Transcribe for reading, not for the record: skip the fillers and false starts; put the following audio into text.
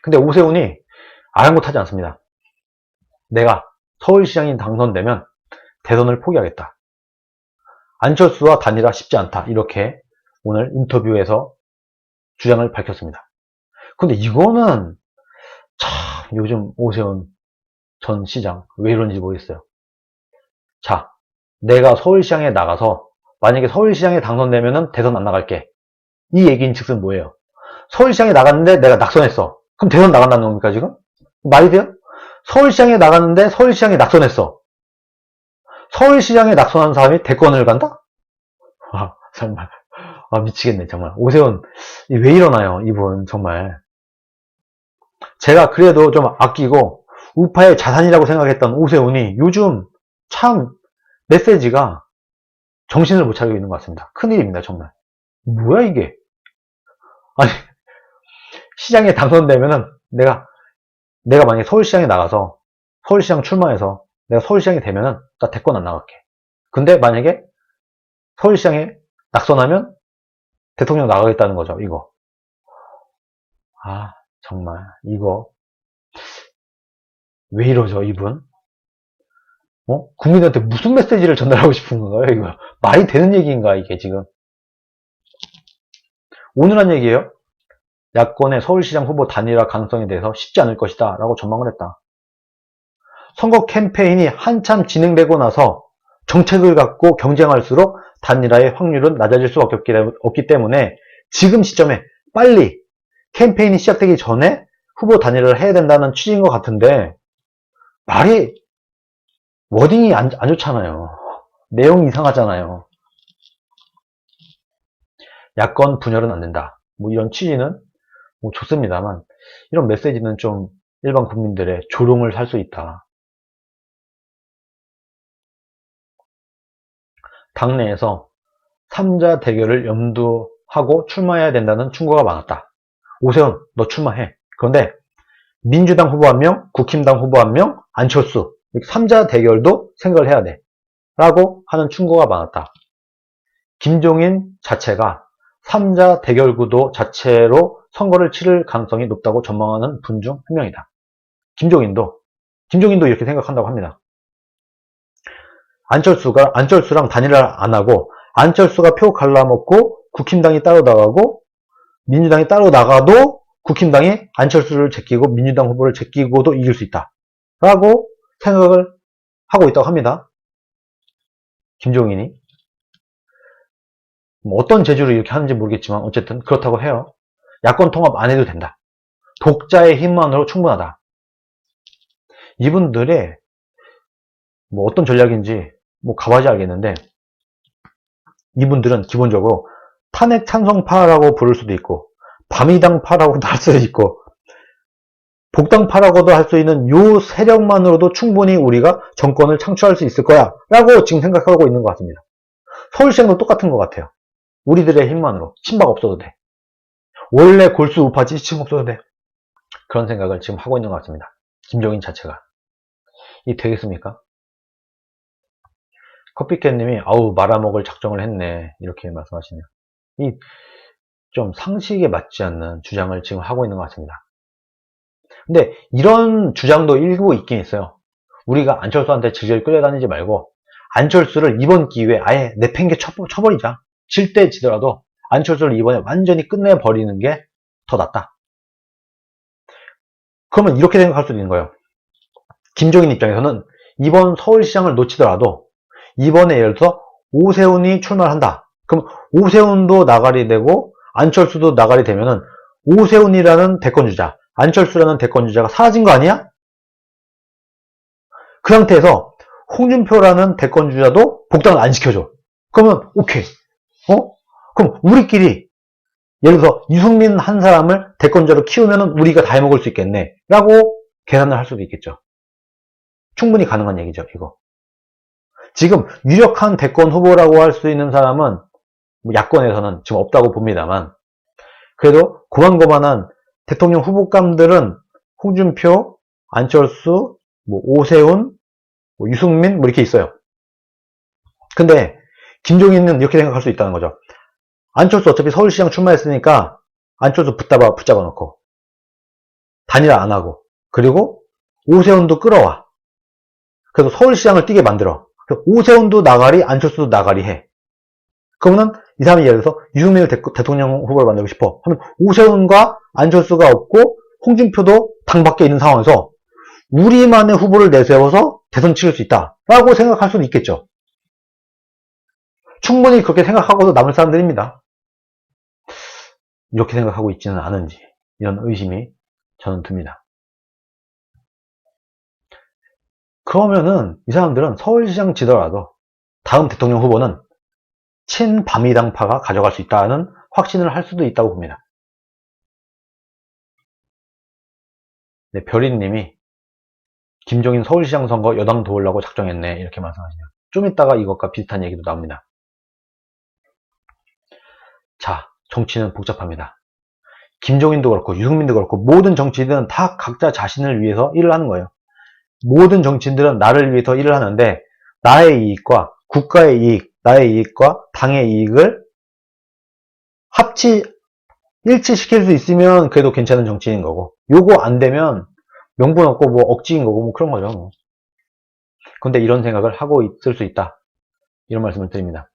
근데 오세훈이 아랑곳하지 않습니다. 내가 서울시장이 당선되면 대선을 포기하겠다. 안철수와 단일화 쉽지 않다. 이렇게 오늘 인터뷰에서 주장을 밝혔습니다. 근데 이거는 참 요즘 오세훈 전 시장 왜 이런지 모르겠어요. 자, 내가 서울시장에 나가서 만약에 서울시장에 당선되면 대선 안 나갈게. 이 얘기인 즉슨 뭐예요? 서울시장에 나갔는데 내가 낙선했어. 그럼 대선 나간다는 겁니까 지금? 말이 돼요? 서울시장에 나갔는데 서울시장에 낙선했어. 서울시장에 낙선한 사람이 대권을 간다? 아, 정말. 아, 미치겠네, 정말. 오세훈, 왜 이러나요, 이분, 정말. 제가 그래도 좀 아끼고, 우파의 자산이라고 생각했던 오세훈이 요즘 참 메시지가 정신을 못 차리고 있는 것 같습니다. 큰일입니다, 정말. 뭐야, 이게. 아니, 시장에 당선되면은 내가 만약에 서울시장에 나가서, 서울시장 출마해서 내가 서울시장이 되면은 나 대권 안 나갈게. 근데 만약에 서울시장에 낙선하면 대통령 나가겠다는 거죠, 이거. 아, 정말, 이거. 왜 이러죠, 이분? 국민한테 무슨 메시지를 전달하고 싶은 건가요, 이거? 말이 되는 얘기인가, 이게 지금? 오늘 한 얘기예요. 야권의 서울시장 후보 단일화 가능성에 대해서 쉽지 않을 것이다, 라고 전망을 했다. 선거 캠페인이 한참 진행되고 나서 정책을 갖고 경쟁할수록 단일화의 확률은 낮아질 수밖에 없기 때문에 지금 시점에 빨리 캠페인이 시작되기 전에 후보 단일화를 해야 된다는 취지인 것 같은데 말이 워딩이 안 좋잖아요. 내용이 이상하잖아요. 야권 분열은 안 된다. 뭐 이런 취지는 뭐 좋습니다만 이런 메시지는 좀 일반 국민들의 조롱을 살 수 있다. 당내에서 3자 대결을 염두하고 출마해야 된다는 충고가 많았다. 오세훈, 너 출마해. 그런데 민주당 후보 1명, 국힘당 후보 1명, 안철수 3자 대결도 생각을 해야 돼. 라고 하는 충고가 많았다. 김종인 자체가 3자 대결 구도 자체로 선거를 치를 가능성이 높다고 전망하는 분 중 한 명이다. 김종인도 이렇게 생각한다고 합니다. 안철수랑 단일화 안 하고 안철수가 표 갈라먹고 국힘당이 따로 나가고 민주당이 따로 나가도 국힘당이 안철수를 제끼고 민주당 후보를 제끼고도 이길 수 있다. 라고 생각을 하고 있다고 합니다. 김종인이. 뭐 어떤 재주로 이렇게 하는지 모르겠지만 어쨌든 그렇다고 해요. 야권 통합 안 해도 된다. 독자의 힘만으로 충분하다. 이분들의 뭐 어떤 전략인지 뭐 가봐야 알겠는데 이분들은 기본적으로 탄핵 찬성파라고 부를 수도 있고 밤이당파라고도 할 수도 있고 복당파라고도 할 수 있는 요 세력만으로도 충분히 우리가 정권을 창출할 수 있을 거야 라고 지금 생각하고 있는 것 같습니다. 서울시장도 똑같은 것 같아요. 우리들의 힘만으로 친박 없어도 돼. 원래 골수 우파지 친박 없어도 돼. 그런 생각을 지금 하고 있는 것 같습니다. 김종인 자체가. 이 되겠습니까? 커피캣님이 아우 말아먹을 작정을 했네 이렇게 말씀하시네요. 이 좀 상식에 맞지 않는 주장을 지금 하고 있는 것 같습니다. 근데 이런 주장도 일부 있긴 있어요. 우리가 안철수한테 질질 끌려다니지 말고 안철수를 이번 기회에 아예 내팽개 쳐버리자. 질 때 지더라도 안철수를 이번에 완전히 끝내버리는 게 더 낫다. 그러면 이렇게 생각할 수도 있는 거예요. 김종인 입장에서는 이번 서울시장을 놓치더라도 이번에 예를 들어서 오세훈이 출마를 한다. 그럼 오세훈도 나가리 되고 안철수도 나가리 되면은 오세훈이라는 대권주자, 안철수라는 대권주자가 사라진 거 아니야? 그 상태에서 홍준표라는 대권주자도 복당을 안 시켜줘. 그러면 오케이. 그럼 우리끼리 예를 들어서 유승민 한 사람을 대권주자로 키우면은 우리가 다 해먹을 수 있겠네. 라고 계산을 할 수도 있겠죠. 충분히 가능한 얘기죠, 이거. 지금 유력한 대권 후보라고 할 수 있는 사람은 야권에서는 지금 없다고 봅니다만 그래도 고만고만한 대통령 후보감들은 홍준표, 안철수, 오세훈, 유승민 이렇게 있어요. 근데 김종인은 이렇게 생각할 수 있다는 거죠. 안철수 어차피 서울시장 출마했으니까 안철수 붙잡아 놓고 단일화 안 하고, 그리고 오세훈도 끌어와. 그래서 서울시장을 뛰게 만들어. 오세훈도 나가리, 안철수도 나가리 해. 그러면 이 사람이 예를 들어서 유승민을 대통령 후보를 만들고 싶어 하면 오세훈과 안철수가 없고 홍준표도 당 밖에 있는 상황에서 우리만의 후보를 내세워서 대선 치를 수 있다라고 생각할 수도 있겠죠. 충분히 그렇게 생각하고도 남을 사람들입니다. 이렇게 생각하고 있지는 않은지 이런 의심이 저는 듭니다. 그러면은 이 사람들은 서울시장 지더라도 다음 대통령 후보는 친바미당파가 가져갈 수 있다는 확신을 할 수도 있다고 봅니다. 네, 별이님이 김종인 서울시장 선거 여당 도우려고 작정했네 이렇게 말씀하시네요. 좀 이따가 이것과 비슷한 얘기도 나옵니다. 자, 정치는 복잡합니다. 김종인도 그렇고 유승민도 그렇고 모든 정치인들은 다 각자 자신을 위해서 일을 하는 거예요. 모든 정치인들은 나를 위해서 일을 하는데 나의 이익과 국가의 이익, 나의 이익과 당의 이익을 일치시킬 수 있으면 그래도 괜찮은 정치인인 거고 요거 안 되면 명분 없고 뭐 억지인 거고 뭐 그런 거죠. 근데 이런 생각을 하고 있을 수 있다. 이런 말씀을 드립니다.